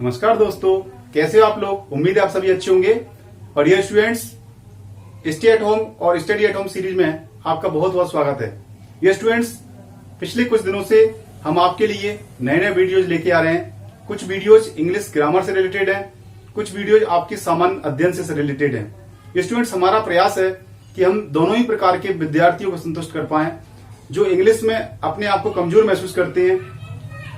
नमस्कार दोस्तों, कैसे हो आप लोग। उम्मीद है आप सभी अच्छे होंगे। और dear students, stay at home और स्टडी एट होम सीरीज में आपका बहुत बहुत स्वागत है। डियर स्टूडेंट्स, पिछले कुछ दिनों से हम आपके लिए नए नए वीडियोज लेके आ रहे हैं। कुछ वीडियोज इंग्लिश ग्रामर से रिलेटेड हैं, कुछ वीडियोज आपके सामान्य अध्ययन से रिलेटेड हैं। डियर स्टूडेंट्स, हमारा प्रयास है कि हम दोनों ही प्रकार के विद्यार्थियों को संतुष्ट कर पाएं, जो इंग्लिश में अपने आप को कमजोर महसूस करते हैं,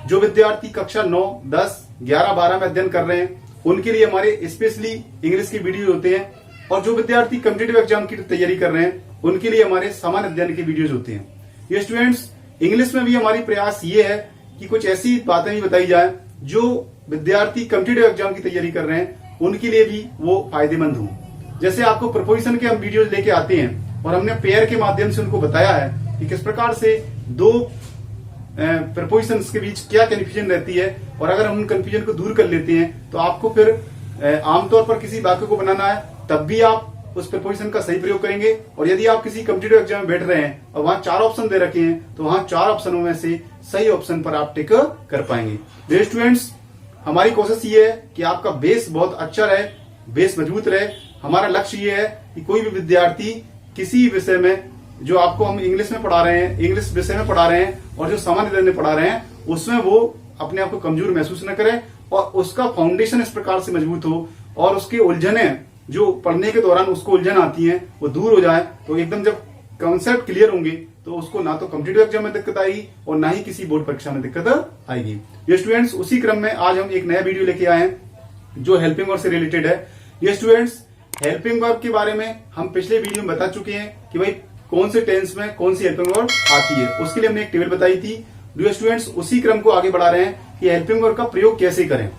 जो विद्यार्थी कक्षा 9, 10, 11, 12 में अध्ययन कर रहे हैं, उनके लिए हमारे स्पेशली इंग्लिश की वीडियो होते हैं, और जो विद्यार्थी कॉम्पिटिटिव एग्जाम की तैयारी कर रहे हैं, उनके लिए हमारे सामान्य अध्ययन के वीडियोज होते हैं। ये स्टूडेंट्स, इंग्लिश में भी हमारी प्रयास ये है कि कुछ ऐसी बातें भी बताई जाए जो विद्यार्थी कॉम्पिटिटिव एग्जाम की तैयारी कर रहे हैं, उनके लिए भी वो फायदेमंद हो। जैसे आपको प्रपोजिशन के हम वीडियोज लेके आते हैं और हमने पेयर के माध्यम से उनको बताया है कि किस प्रकार से दो प्रपोजिशंस के बीच क्या कंफ्यूजन रहती है, और अगर हम उन कंफ्यूजन को दूर कर लेते हैं तो आपको फिर आमतौर पर किसी वाक्य को बनाना है, तब भी आप उस प्रपोजिशन का सही प्रयोग करेंगे। और यदि आप किसी कॉम्पिटिटिव एग्जाम में बैठ रहे हैं और वहां 4 ऑप्शन दे रखे हैं, तो वहां 4 ऑप्शनों में से सही ऑप्शन पर आप टिक कर पाएंगे। डियर स्टूडेंट्स, हमारी कोशिश ये है कि आपका बेस बहुत अच्छा रहे, बेस मजबूत रहे। हमारा लक्ष्य ये है कि कोई भी विद्यार्थी किसी विषय में, जो आपको हम इंग्लिश में पढ़ा रहे हैं, इंग्लिश विषय में पढ़ा रहे हैं और जो सामान्य अध्ययन में पढ़ा रहे हैं, उसमें वो अपने आप को कमजोर महसूस न करे और उसका फाउंडेशन इस प्रकार से मजबूत हो और उसके उलझने जो पढ़ने के दौरान उसको उलझन आती हैं वो दूर हो जाए। तो एकदम जब कॉन्सेप्ट क्लियर होंगे तो उसको ना तो कॉम्पिटिटिव एग्जाम में दिक्कत आएगी और ना ही किसी बोर्ड परीक्षा में दिक्कत आएगी। ये स्टूडेंट्स, उसी क्रम में आज हम एक नया वीडियो लेके आए हैं जो हेल्पिंग वर्ब से रिलेटेड है। ये स्टूडेंट्स, हेल्पिंग वर्ब के बारे में हम पिछले वीडियो में बता चुके हैं कि भाई कौन से टेंस में कौन सी हेल्पिंग वर्ब आती है, उसके लिए हमने एक टेबल बताई थी। डियर स्टूडेंट्स, उसी क्रम को आगे बढ़ा रहे हैं कि हेल्पिंग वर्ब का प्रयोग कैसे करें।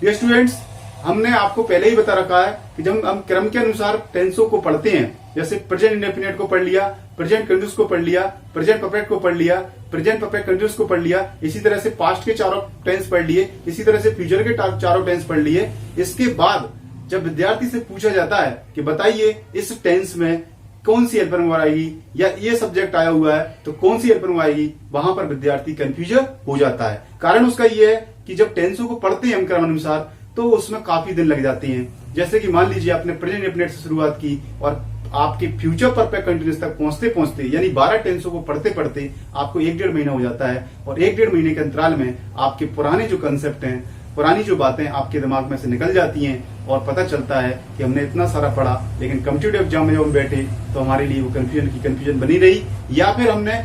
डियर स्टूडेंट्स, हमने आपको पहले ही बता रखा है कि जब हम क्रम के अनुसार टेंसों को पढ़ते हैं, जैसे प्रेजेंट इंडेफिनिट को पढ़ लिया, प्रेजेंट कंटिन्यूअस को पढ़ लिया, प्रेजेंट परफेक्ट को पढ़ लिया, प्रेजेंट परफेक्ट कंटिन्यूअस को पढ़ लिया, इसी तरह से पास्ट के चारों टेंस पढ़ लिए, इसी तरह से फ्यूचर के चारों टेंस पढ़ लिए। इसके बाद जब विद्यार्थी से पूछा जाता है कि बताइए इस टेंस में कौन सी हेल्पिंग वर्ब आएगी या ये सब्जेक्ट आया हुआ है तो कौन सी हेल्पिंग वर्ब आएगी, वहां पर विद्यार्थी कंफ्यूजन हो जाता है। कारण उसका ये है कि जब टेंसों को पढ़ते हैं हम क्रम अनुसार तो उसमें काफी दिन लग जाते हैं। जैसे कि मान लीजिए आपने प्रेजेंट इंडेफिनिट से शुरुआत की और आपके फ्यूचर परफेक्ट कंटिन्यूअस तक पहुंचते पहुंचते यानी 12 टेंसों को पढ़ते पढ़ते आपको 1-1.5 महीना हो जाता है, और 1-1.5 महीने के अंतराल में आपके पुराने जो कंसेप्ट हैं, पुरानी जो बातें आपके दिमाग में से निकल जाती हैं और पता चलता है कि हमने इतना सारा पढ़ा, लेकिन कॉम्पिटिटिव एग्जाम में जब हम बैठे तो हमारे लिए वो कंफ्यूजन बनी रही, या फिर हमने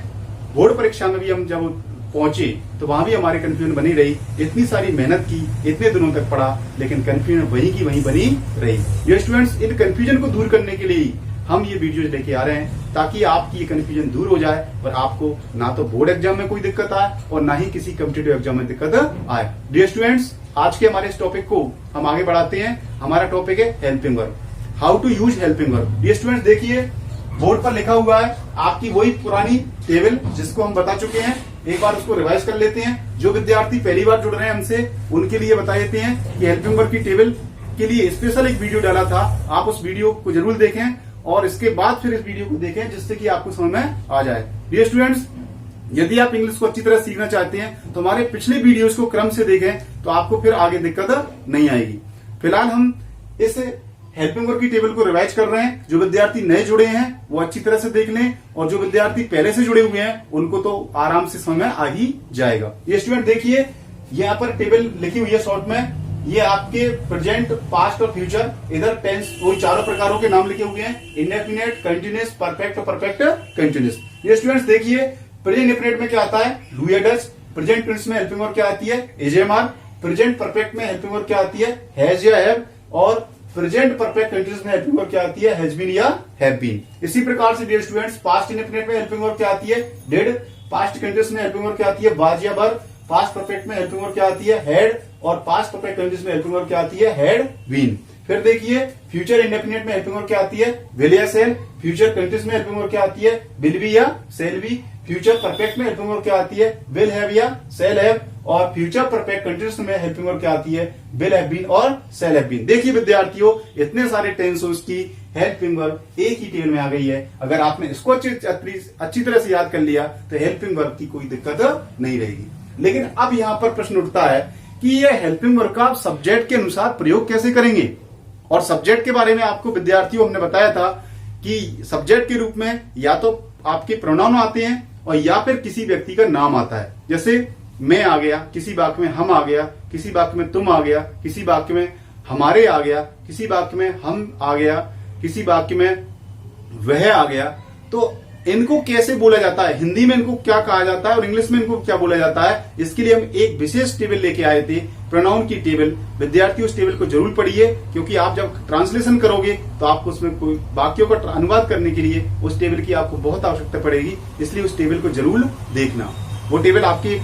बोर्ड परीक्षा में भी हम जब पहुंचे तो वहां भी हमारे कंफ्यूजन बनी रही। इतनी सारी मेहनत की, इतने दिनों तक पढ़ा, लेकिन कंफ्यूजन वहीं की वहीं बनी रही। ये स्टूडेंट्स, इन कंफ्यूजन को दूर करने के लिए हम ये वीडियोज लेके आ रहे हैं ताकि आपकी ये कंफ्यूजन दूर हो जाए और आपको ना तो बोर्ड एग्जाम में कोई दिक्कत आए और ना ही किसी कॉम्पिटिटिव एग्जाम में दिक्कत आए। डियर स्टूडेंट्स, आज के हमारे इस टॉपिक को हम आगे बढ़ाते हैं। हमारा टॉपिक है helping verb, how to use helping verb. Dear students, देखिए बोर्ड पर लिखा हुआ है आपकी वही पुरानी टेबल जिसको हम बता चुके हैं। एक बार उसको रिवाइज कर लेते हैं। जो विद्यार्थी पहली बार जुड़ रहे हैं हमसे, उनके लिए बता देते हैं कि हेल्पिंग वर्ब की टेबल के लिए स्पेशल एक वीडियो डाला था, आप उस वीडियो को जरूर देखें और इसके बाद फिर इस वीडियो को देखें जिससे कि आपको समझ में आ जाए। डियर स्टूडेंट्स, यदि आप इंग्लिश को अच्छी तरह सीखना चाहते हैं तो हमारे पिछले वीडियोस को क्रम से देखें तो आपको फिर आगे दिक्कत नहीं आएगी। फिलहाल हम इस हेल्पिंग वर्ब की टेबल को रिवाइज कर रहे हैं। जो विद्यार्थी नए जुड़े हैं वो अच्छी तरह से देख लें, और जो विद्यार्थी पहले से जुड़े हुए हैं उनको तो आराम से समझ में आ ही जाएगा। ये स्टूडेंट देखिए, यहाँ पर टेबल लिखी हुई है शॉर्ट में। ये आपके प्रेजेंट, पास्ट और फ्यूचर, इधर टेंस वही चारों प्रकारों के नाम लिखे हुए हैं, इंडेफिनिट, कंटिन्यूअस, परफेक्ट और परफेक्ट कंटिन्यूअस। ये स्टूडेंट्स देखिए, प्रेजेंट इंडेफिनिट में क्या आता है, डू या डज। प्रेजेंट कंटिन्यूअस में हेल्पिंग वर्ब क्या आती है, is am are. Present perfect में हेल्पिंग वर्ब क्या आती है, हैज या हैव। और प्रेजेंट परफेक्ट कंटिन्यूअस में हेल्पिंग वर्ब क्या आती है, हैज बीन या हैव बीन। इसी प्रकार से डियर स्टूडेंट्स, पास्ट इंडेफिनिट में हेल्पिंग वर्ब क्या आती है, डिड। पास्ट कंटिन्यूअस में हेल्पिंग वर्ब क्या आती है, वाज या वर। पास्ट परफेक्ट में हेल्पिंग वर्ब क्या आती है, हैड। और पास्ट परफेक्ट कंटिन्यूअस में हेल्पिंग वर्ब क्या आती है, हैड बीन। फिर देखिए, फ्यूचर इंडेफिनिट में हेल्पिंग वर्ब क्या आती है, विल या सेल। फ्यूचर कंटिन्यूअस में हेल्पिंग वर्ब क्या आती है, विल बी या सेल बी। फ्यूचर परफेक्ट में हेल्पिंग वर्ब क्या आती है, विल हैव या सेल हैव। और फ्यूचर परफेक्ट कंटिन्यूअस में हेल्पिंग वर्ब क्या आती है, विल हैव बीन और सेल हैव बीन। देखिए विद्यार्थियों, इतने सारे टेंसों की हेल्पिंग वर्ब एक ही टेबल में आ गई है। अगर आपने इसको अच्छी तरह से याद कर लिया तो हेल्पिंग वर्ब की कोई दिक्कत नहीं रहेगी। लेकिन अब यहां पर प्रश्न उठता है कि ये हेल्पिंग वर्ब का आप सब्जेक्ट के अनुसार प्रयोग कैसे करेंगे। और सब्जेक्ट के बारे में आपको विद्यार्थियों हमने बताया था कि सब्जेक्ट के रूप में या तो आपके प्रोनाउन आते हैं और या फिर किसी व्यक्ति का नाम आता है। जैसे मैं आ गया, किसी वाक्य में हम आ गया, किसी वाक्य में तुम आ गया, किसी वाक्य में हमारे आ गया, किसी वाक्य में हम आ गया, किसी वाक्य में वह आ गया। तो इनको कैसे बोला जाता है, हिंदी में इनको क्या कहा जाता है और इंग्लिश में इनको क्या बोला जाता है, इसके लिए हम एक विशेष टेबल लेके आए थे, प्रोनाउन की टेबल। विद्यार्थी उस टेबल को जरूर पढ़िए, क्योंकि आप जब ट्रांसलेशन करोगे तो आपको उसमें कोई वाक्यों का अनुवाद करने के लिए उस टेबल की आपको बहुत आवश्यकता पड़ेगी। इसलिए उस टेबल को जरूर देखना। वो टेबल आपकी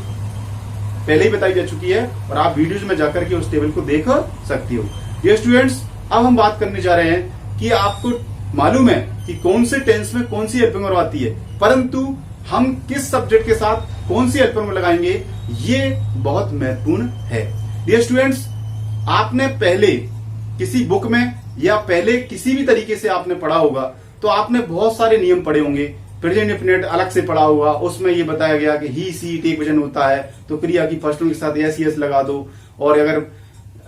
पहले ही बताई जा चुकी है और आप वीडियोज में जाकर के उस टेबल को देख सकती हो। ये स्टूडेंट्स, अब हम बात करने जा रहे हैं कि आपको मालूम है कि कौन से टेंस में कौन सी हेल्पिंग वर्ब आती है, परंतु हम किस सब्जेक्ट के साथ कौन सी हेल्पिंग वर्ब लगाएंगे, ये बहुत महत्वपूर्ण है। डियर स्टूडेंट्स, आपने पहले किसी बुक में या पहले किसी भी तरीके से आपने पढ़ा होगा तो आपने बहुत सारे नियम पढ़े होंगे। प्रेजेंट इंडेफिनिट अलग से पढ़ा होगा, उसमें ये बताया गया कि ही सी एक वचन होता है तो क्रिया की फर्स्ट के साथ एस यस लगा दो, और अगर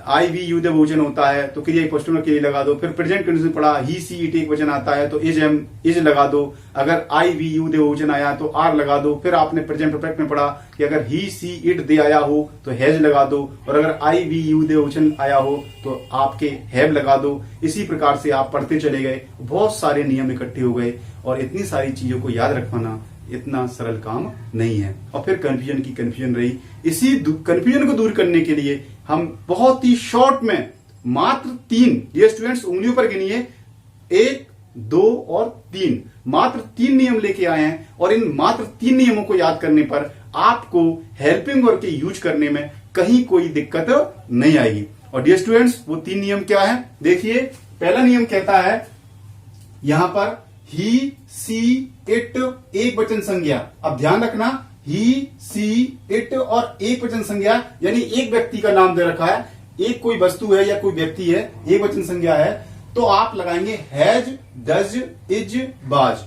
आई वी यू दे बहुवचन होता है तो क्रिया की फर्स्ट के लिए लगा दो। फिर प्रेजेंट कंडीशन पढ़ा, ही सी इट एक वचन आता है तो इज एम इज लगा दो, अगर आई वी यू दे बहुवचन आया तो आर लगा दो। फिर आपने प्रेजेंट परफेक्ट में पढ़ा कि अगर ही सी इट दे आया हो तो हैज लगा दो, और अगर आई वी यू दे बहुवचन आया हो तो आपके हैव लगा दो। इसी प्रकार से आप पढ़ते चले गए, बहुत सारे नियम इकट्ठे हो गए और इतनी सारी चीजों को याद रख पाना इतना सरल काम नहीं है। और फिर कंफ्यूजन की कंफ्यूजन रही। इसी कंफ्यूजन को दूर करने के लिए हम बहुत ही शॉर्ट में मात्र 3, ये स्टूडेंट्स उंगलियों पर गिनिए, 1, 2 और 3, मात्र 3 नियम लेके आए हैं। और इन मात्र 3 नियमों को याद करने पर आपको हेल्पिंग वर्ब के यूज करने में कहीं कोई दिक्कत नहीं आएगी। और डियर स्टूडेंट्स, वो 3 नियम क्या है, देखिए। पहला नियम कहता है यहां पर ही सी इट एक वचन संज्ञा। अब ध्यान रखना, ही सी इट और एक वचन संज्ञा यानी एक व्यक्ति का नाम दे रखा है, एक कोई वस्तु है या कोई व्यक्ति है, एक वचन संज्ञा है, तो आप लगाएंगे हैज डज इज बाज।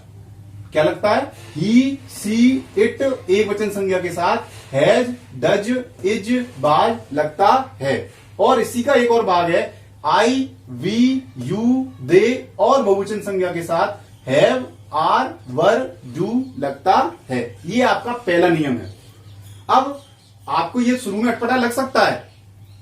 क्या लगता है, ही सी इट एक वचन संज्ञा के साथ हैज डज इज बाज लगता है। और इसी का एक और भाग है, आई वी यू दे और बहुवचन संज्ञा के साथ हैव आर वर डू लगता है। ये आपका पहला नियम है। अब आपको ये शुरू में अटपटा लग सकता है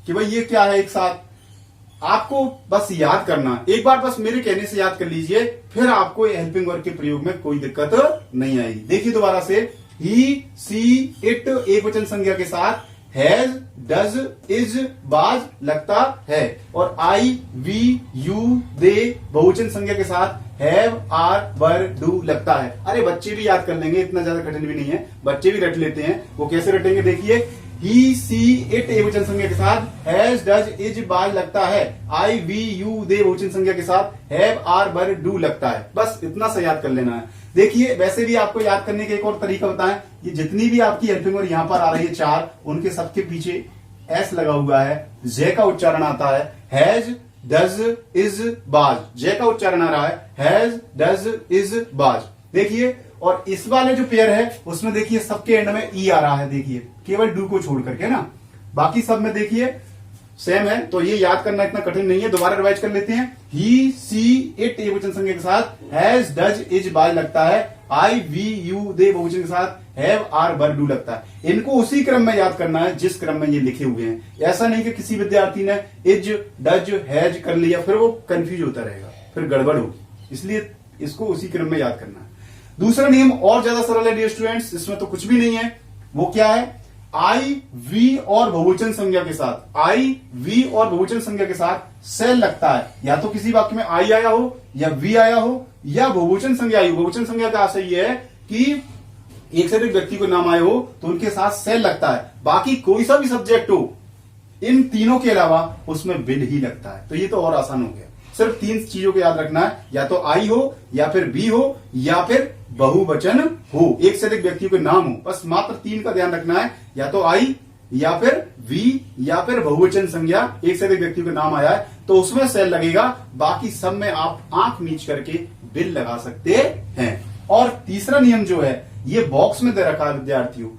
कि भाई ये क्या है, एक साथ आपको बस याद करना, एक बार बस मेरे कहने से याद कर लीजिए, फिर आपको हेल्पिंग वर्ब के प्रयोग में कोई दिक्कत नहीं आएगी। देखिए दोबारा से, ही सी इट एक वचन संज्ञा के साथ हैज डज इज बाज लगता है, और आई वी यू दे बहुवचन संज्ञा के साथ हैव आर वर डू लगता है। अरे बच्चे भी याद कर लेंगे, इतना ज्यादा कठिन भी नहीं है, बच्चे भी रट लेते हैं। वो कैसे रटेंगे, देखिए, ही सी इट एक वचन संज्ञा के साथ हैज डज इज बाज लगता है, आई वी यू दे बहुवचन संज्ञा के साथ हैव आर वर डू लगता है। बस इतना सा याद कर लेना है। देखिए, वैसे भी आपको याद करने का एक और तरीका बताएं, ये जितनी भी आपकी हेल्पिंग वर्ब यहां पर आ रही है 4, उनके सबके पीछे एस लगा हुआ है, जे का उच्चारण आता है, हैज डज इज बाज, जे का उच्चारण आ रहा है, हैज डज इज बाज। देखिए, और इस वाले जो पेयर है उसमें देखिए सबके एंड में ई आ रहा है, देखिए केवल डू को छोड़ करके ना, बाकी सब में देखिए सेम है। तो ये याद करना इतना कठिन नहीं है। दोबारा रिवाइज कर लेते हैं, ही सी इट एक वचन संज्ञा के साथ हैज डज इज बाज लगता है, आई वी यू दे बहुवचन के साथ हैव आर वर डू लगता है। इनको उसी क्रम में याद करना है जिस क्रम में ये लिखे हुए हैं। ऐसा नहीं कि किसी विद्यार्थी ने इज डज हैज कर लिया, फिर वो कंफ्यूज होता रहेगा, फिर गड़बड़ होगी। इसलिए इसको उसी क्रम में याद करना है। दूसरा नियम और ज्यादा सरल है डियर स्टूडेंट्स, इसमें तो कुछ भी नहीं है। वो क्या है, आई वी और बहुवचन संज्ञा के साथ, आई वी और बहुवचन संज्ञा के साथ सेल लगता है। या तो किसी वाक्य में आई आया हो या वी आया हो या बहुवचन संज्ञा आई हो। बहुवचन संज्ञा का आशय यह है कि एक से अधिक व्यक्ति को नाम आए हो तो उनके साथ सेल लगता है। बाकी कोई सा भी सब्जेक्ट हो, इन तीनों के अलावा उसमें विल ही लगता है। तो ये तो और आसान हो गया। सिर्फ 3 चीजों को याद रखना है, या तो आई हो या फिर बी हो या फिर बहुवचन हो, एक से अधिक व्यक्तियों के नाम हो। बस मात्र 3 का ध्यान रखना है, या तो आई या फिर वी या फिर बहुवचन संज्ञा, एक से अधिक व्यक्तियों का नाम आया है तो उसमें सेल लगेगा। बाकी सब में आप आंख मीच करके विल लगा सकते हैं। और तीसरा नियम जो है ये बॉक्स में दे रखा है विद्यार्थियों।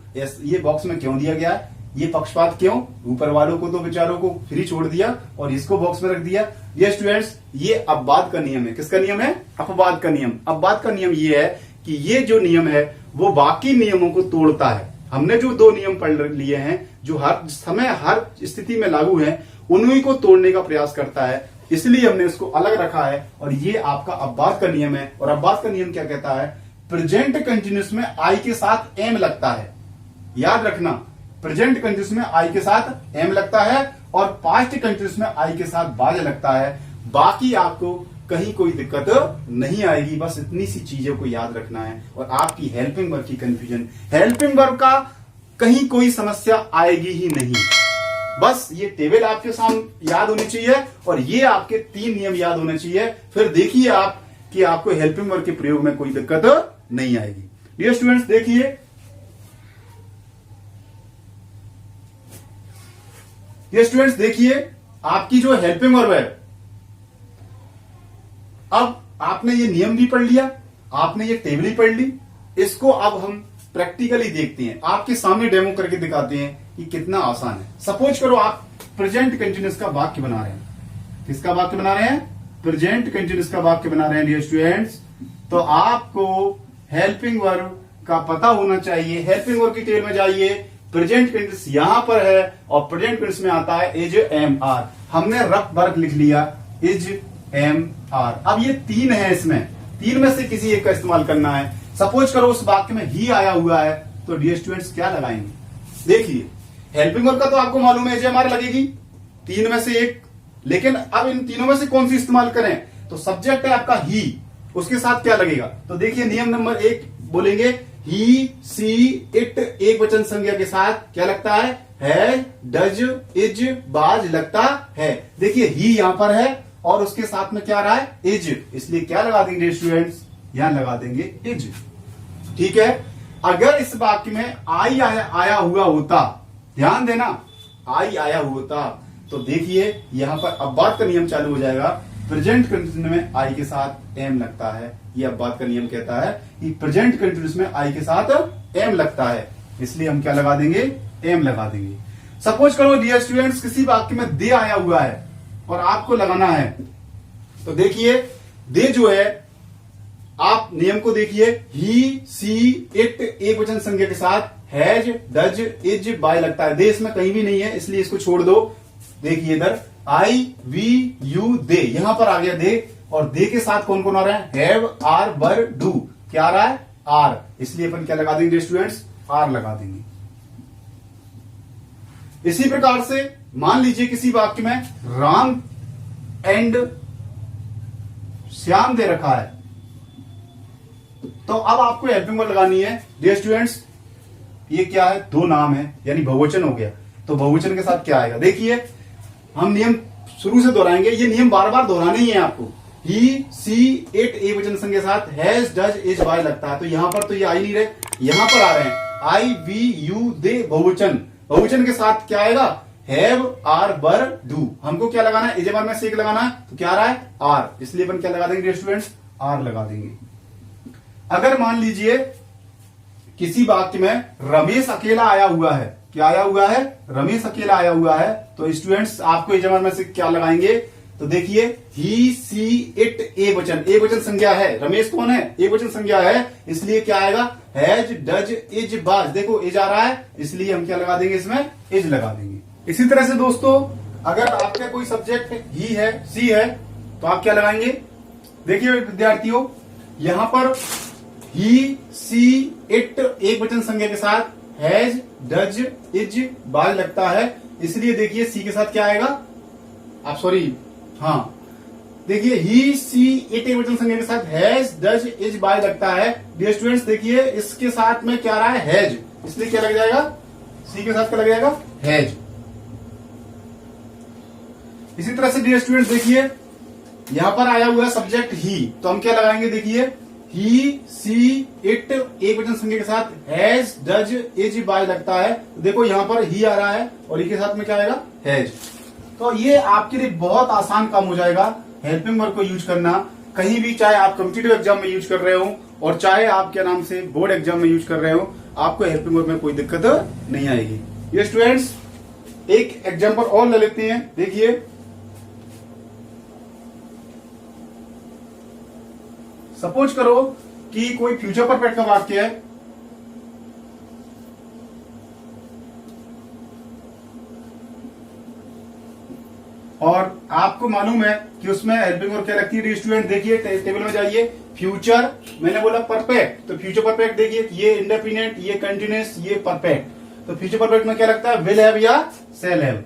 ये बॉक्स में क्यों दिया गया है, ये पक्षपात क्यों? ऊपर वालों को तो बेचारों को फ्री छोड़ दिया और इसको बॉक्स में रख दिया। ये स्टूडेंट्स, ये अपवाद का नियम है। किसका नियम है? अपवाद का नियम। अपवाद का नियम ये है कि ये जो नियम है वो बाकी नियमों को तोड़ता है। हमने जो 2 नियम पढ़ लिए हैं जो हर समय हर स्थिति में लागू हैं, उन्हीं को तोड़ने का प्रयास करता है, इसलिए हमने इसको अलग रखा है। और ये आपका अपवाद का नियम है। और अपवाद का नियम क्या कहता है? प्रेजेंट कंटिन्यूअस में आई के साथ एम लगता है। याद रखना, प्रेजेंट कंटिन्यूअस में आई के साथ एम लगता है और पास्ट कंटिन्यूअस में आई के साथ बाज लगता है। बाकी आपको कहीं कोई दिक्कत नहीं आएगी। बस इतनी सी चीजों को याद रखना है। और आपकी हेल्पिंग वर्ब की कंफ्यूजन, हेल्पिंग वर्ब का कहीं कोई समस्या आएगी ही नहीं। बस ये टेबल आपके सामने याद होनी चाहिए और ये आपके 3 नियम याद होने चाहिए। फिर देखिए आप कि आपको हेल्पिंग वर्ब के प्रयोग में कोई दिक्कत नहीं आएगी। डियर स्टूडेंट्स, देखिए ये स्टूडेंट्स देखिए आपकी जो हेल्पिंग वर्ब है, अब आपने ये नियम भी पढ़ लिया, आपने ये टेबल ही पढ़ ली। इसको अब हम प्रैक्टिकली देखते हैं, आपके सामने डेमो करके दिखाते हैं कि कितना आसान है। सपोज करो आप प्रेजेंट कंटिन्यूअस का वाक्य बना रहे हैं। किसका वाक्य बना रहे हैं? प्रेजेंट कंटिन्यूअस का वाक्य बना रहे हैं डियर स्टूडेंट्स। तो आपको हेल्पिंग वर्ब का पता होना चाहिए। हेल्पिंग वर्ब की टेबल में जाइए, प्रेजेंट कंटिन्यूअस यहां पर है और प्रेजेंट कंटिन्यूअस में आता है इज, एम, आर। हमने रफ वर्क लिख लिया, इज, एम, आर। अब ये 3 है, इसमें 3 में से किसी एक का इस्तेमाल करना है। सपोज करो उस वाक्य में ही आया हुआ है, तो डियर स्टूडेंट्स क्या लगाएंगे? देखिए हेल्पिंग वर्ब का तो आपको मालूम है, एजेएमआर लगेगी 3 में से एक। लेकिन अब इन तीनों में से कौन सी इस्तेमाल करें? तो सब्जेक्ट है आपका ही, उसके साथ क्या लगेगा? तो देखिए नियम नंबर 1 बोलेंगे, ही, सी, इट एक वचन संज्ञा के साथ क्या लगता है, डज, इज, बाज लगता है। देखिए ही यहां पर है और उसके साथ में क्या आ रहा है, इज, इसलिए क्या लगा देंगे स्टूडेंट्स? यहां लगा देंगे इज। ठीक है। अगर इस वाक्य में आई आया हुआ होता, ध्यान देना, आई आया होता, तो देखिए यहां पर अपवाद का नियम चालू हो जाएगा। प्रेजेंट कंटिन्यूअस में आई के साथ एम लगता है। यह अपवाद का नियम कहता है कि प्रेजेंट कंटिन्यूअस में आई के साथ एम लगता है, इसलिए हम क्या लगा देंगे, एम लगा देंगे। सपोज करो डियर स्टूडेंट्स किसी वाक्य में दे आया हुआ है और आपको लगाना है, तो देखिए दे जो है, आप नियम को देखिए, ही, सी, इट एक वचन संज्ञा के साथ हैज, डज, इज, बाय लगता है। दे इसमें कहीं भी नहीं है, इसलिए इसको छोड़ दो। देखिए इधर आई, वी, यू, दे, यहां पर आ गया दे, और दे के साथ कौन कौन आ रहा है, हैव, आर, बर, डू, क्या आ रहा है, आर, इसलिए अपन क्या लगा देंगे स्टूडेंट्स, आर लगा देंगे। इसी प्रकार से मान लीजिए किसी वाक्य में राम एंड श्याम दे रखा है, तो अब आपको हेल्पिंग वर्ब लगानी है। डियर स्टूडेंट्स ये क्या है, 2 नाम है, यानी बहुवचन हो गया, तो बहुवचन के साथ क्या आएगा? देखिए हम नियम शुरू से दोहराएंगे, ये नियम बार बार दोहराने ही है आपको। ही, सी, इट एक वचन संज्ञा के साथ हैज, डज, इज, बाय लगता है, तो यहां पर तो ये आ ही नहीं रहे, यहां पर आ रहे हैं आई, वी, यू, दे, बहुवचन। बहुवचन के साथ क्या आएगा, हैव, आर, बर, डू। हमको क्या लगाना है, इजेमर में से एक लगाना है, तो क्या आ रहा है, आर, इसलिए अपन क्या लगा देंगे स्टूडेंट्स, आर लगा देंगे। अगर मान लीजिए किसी वाक्य में रमेश अकेला आया हुआ है, क्या आया हुआ है, रमेश अकेला आया हुआ है, तो स्टूडेंट्स आपको इजेमर में से क्या लगाएंगे? तो देखिए ही, सी, इट एक वचन संज्ञा है, रमेश कौन है, एक वचन संज्ञा है, इसलिए क्या आएगा, हैज, डज, इज, बाज। देखो इज आ रहा है, इसलिए हम क्या लगा देंगे, इसमें इज लगा देंगे। इसी तरह से दोस्तों अगर आपका कोई सब्जेक्ट ही है, सी है, तो आप क्या लगाएंगे? देखिए विद्यार्थियों यहां पर ही, सी, इट एक वचन संज्ञा के साथ हैज, डज, इज, बाज लगता है, इसलिए देखिए सी के साथ क्या आएगा, आप सॉरी, हाँ देखिए ही, सी, इट एक वचन संज्ञा के साथ हैज, डज, इज, बाय लगता है। डियर स्टूडेंट्स देखिए इसके साथ में क्या आ रहा है, हैज, इसलिए क्या लग जाएगा, सी के साथ क्या लग जाएगा, हैज। इसी तरह से डियर स्टूडेंट्स देखिए यहां पर आया हुआ है सब्जेक्ट ही, तो हम क्या लगाएंगे, देखिए ही, सी, इट एक वचन संज्ञा के साथ हैज, डज, इज, बाय लगता है, देखो यहां पर ही आ रहा है और इसके साथ में क्या आएगा, हैज। तो ये आपके लिए बहुत आसान काम हो जाएगा हेल्पिंग वर्ब को यूज करना, कहीं भी, चाहे आप कॉम्पिटिटिव एग्जाम में यूज कर रहे हो और चाहे आप क्या नाम से बोर्ड एग्जाम में यूज कर रहे हो, आपको हेल्पिंग वर्ब में कोई दिक्कत नहीं आएगी। ये स्टूडेंट्स एक एग्जांपल और ले लेते हैं। देखिए, सपोज करो कि कोई फ्यूचर परफेक्ट का वाक्य है और आपको मालूम है कि उसमें हेल्पिंग वर्ब क्या लगती है। स्टूडेंट देखिए, टेबल में जाइए, फ्यूचर मैंने बोला परफेक्ट, तो फ्यूचर परफेक्ट देखिए, ये इंडेफिनिट, ये कंटिन्यूअस, ये परफेक्ट। तो फ्यूचर परफेक्ट में क्या लगता है, विल हैव या शैल हैव।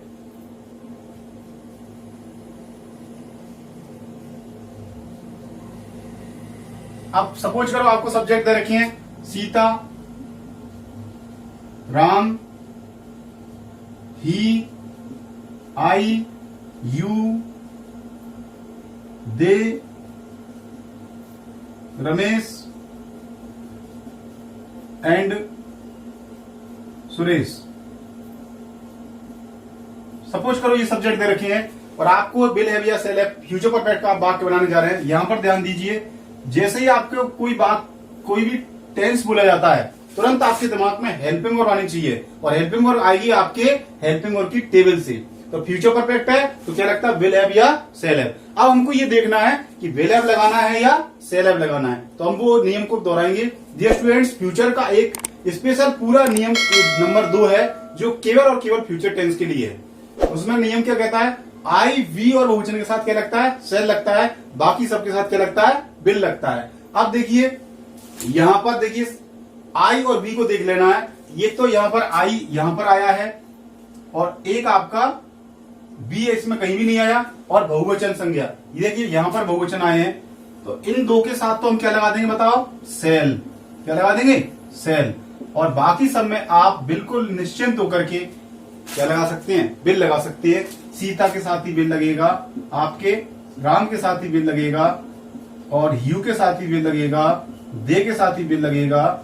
अब सपोज करो आपको सब्जेक्ट दे रखे हैं Sita, Ram, he, I, you, they, Ramesh and Suresh. Suppose करो ये सब्जेक्ट दे रखे हैं और आपको विल हैव या शैल हैव फ्यूचर परफेक्ट का आप वाक्य बनाने जा रहे हैं। यहां पर ध्यान दीजिए, जैसे ही आपको कोई भी टेंस बोला जाता है, तुरंत आपके दिमाग में हेल्पिंग वर्ब आनी चाहिए और हेल्पिंग वर्ब आएगी आपके हेल्पिंग वर्ब की टेबल से। तो फ्यूचर परफेक्ट है तो क्या लगता है, विल हैव या शैल हैव। अब हमको ये देखना है कि विल हैव लगाना है या शैल हैव लगाना है, तो हम वो नियम को दोहराएंगे। डियर स्टूडेंट्स, फ्यूचर का एक स्पेशल पूरा नियम नंबर 2 है जो केवल और केवल फ्यूचर टेंस के लिए है। उसमें नियम क्या कहता है, आई, वी और बहुवचन के साथ क्या लगता है, शैल लगता है, बाकी सबके साथ क्या लगता है, विल लगता है। अब देखिए, यहां पर देखिए आई और वी को देख लेना है। ये तो यहां पर आई यहां पर आया है और एक आपका बी इसमें कहीं भी नहीं आया और बहुवचन संज्ञा, ये देखिए यहां पर बहुवचन आए हैं, तो इन दो के साथ तो हम क्या लगा देंगे, बताओ, शैल। क्या लगा देंगे, शैल। और बाकी सब में आप बिल्कुल निश्चिंत होकर के क्या लगा सकते हैं, विल लगा सकते हैं। सीता के साथ ही विल लगेगा, आपके राम के साथ ही विल लगेगा और यू के साथ ही विल लगेगा, दे के साथ ही विल लगेगा।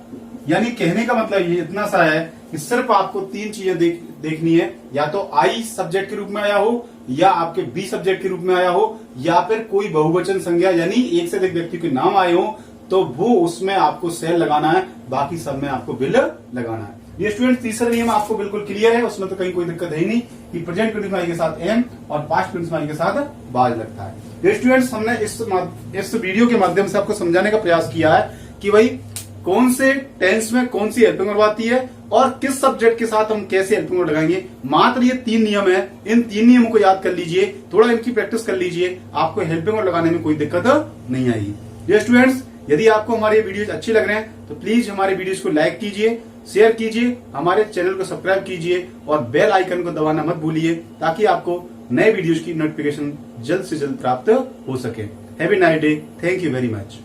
यानी कहने का मतलब ये इतना सा है कि सिर्फ आपको 3 चीजें देखनी है, या तो आई सब्जेक्ट के रूप में आया हो, या आपके बी सब्जेक्ट के रूप में आया हो, या फिर कोई बहुवचन संज्ञा यानी एक से अधिक व्यक्ति के नाम आए हो, तो वो उसमें आपको शैल लगाना है, बाकी सब में आपको विल लगाना है। ये स्टूडेंट तीसरा नियम आपको बिल्कुल क्लियर है, उसमें तो कहीं कोई दिक्कत है ही नहीं कि प्रेजेंट कंटीन्यूअस के साथ एम और पास्ट कंटीन्यूअस के साथ बाज लगता है। ये स्टूडेंट्स, हमने इस वीडियो के माध्यम से आपको समझाने का प्रयास किया है कि भाई कौन से टेंस में कौन सी हेल्पिंग वर्ब आती है और किस सब्जेक्ट के साथ हम कैसे हेल्पिंग वर्ब लगाएंगे। मात्र ये 3 नियम है, इन 3 नियमों को याद कर लीजिए, थोड़ा इनकी प्रैक्टिस कर लीजिए, आपको हेल्पिंग वर्ब लगाने में कोई दिक्कत नहीं आएगी। ये स्टूडेंट्स, यदि आपको हमारे वीडियोज अच्छे लग रहे हैं तो प्लीज हमारे वीडियोज को लाइक कीजिए, शेयर कीजिए, हमारे चैनल को सब्सक्राइब कीजिए और बेल आइकन को दबाना मत भूलिए, ताकि आपको नए वीडियोज की नोटिफिकेशन जल्द से जल्द प्राप्त हो सके। Have a nice day, thank you very much.